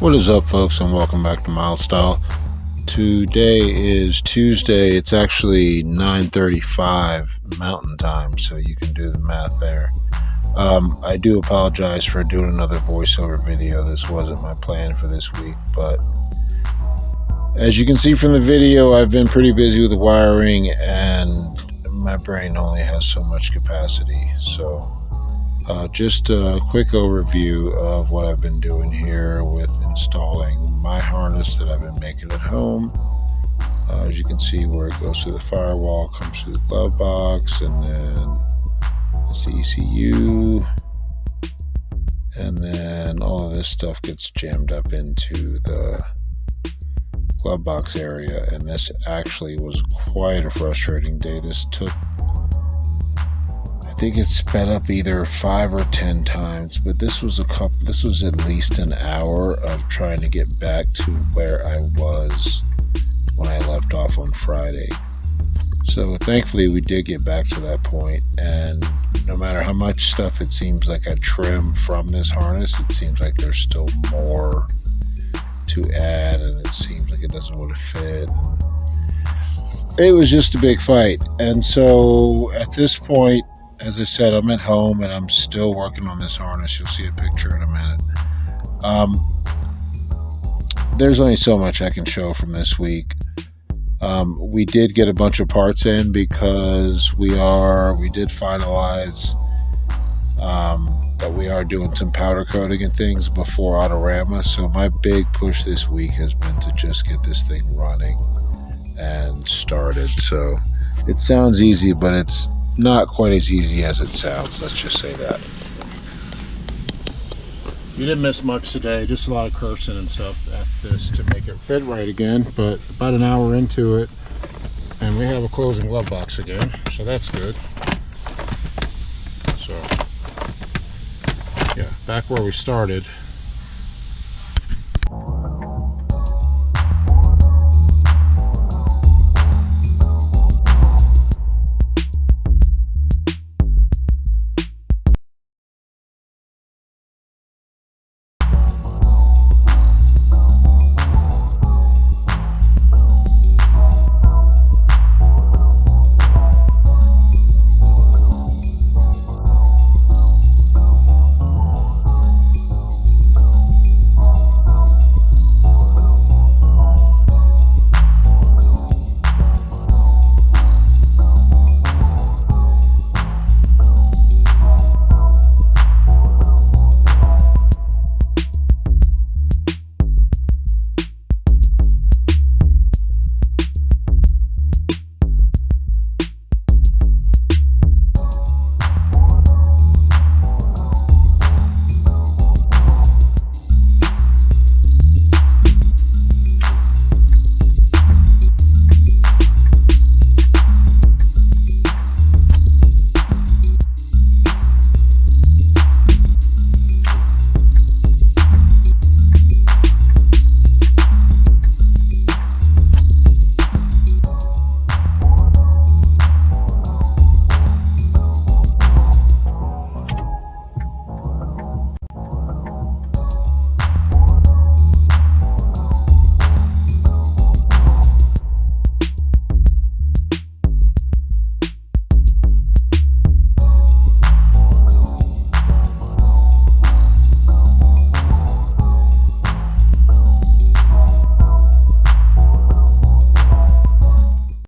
What is up, folks, and welcome back to Myld Style. Today is Tuesday. It's actually 9:35 Mountain Time, so you can do the math there. I do apologize for doing another voiceover video. This wasn't my plan for this week, but as you can see from the video, I've been pretty busy with the wiring, and my brain only has so much capacity. So just a quick overview of what I've been doing here with installing my harness that I've been making at home. As you can see, where it goes through the firewall, comes through the glove box, and then it's the ECU, and then all of this stuff gets jammed up into the glove box area. And this actually was quite a frustrating day. This took, I think it sped up either 5 or 10 times, but this was at least an hour of trying to get back to where I was when I left off on Friday. So thankfully we did get back to that point, and no matter how much stuff it seems like I trim from this harness, it seems like there's still more to add, and it seems like it doesn't want to fit. It was just a big fight. And so at this point, as I said, I'm at home and I'm still working on this harness. You'll see a picture in a minute. There's only so much I can show from this week. We did get a bunch of parts in because we did finalize that we are doing some powder coating and things before Autorama. So my big push this week has been to just get this thing running and started. So it sounds easy, but it's not quite as easy as it sounds. Let's just say that. You didn't miss much today, just a lot of cursing and stuff at this to make it fit right again, but about an hour into it and we have a closing glove box again, so that's good. So yeah, back where we started.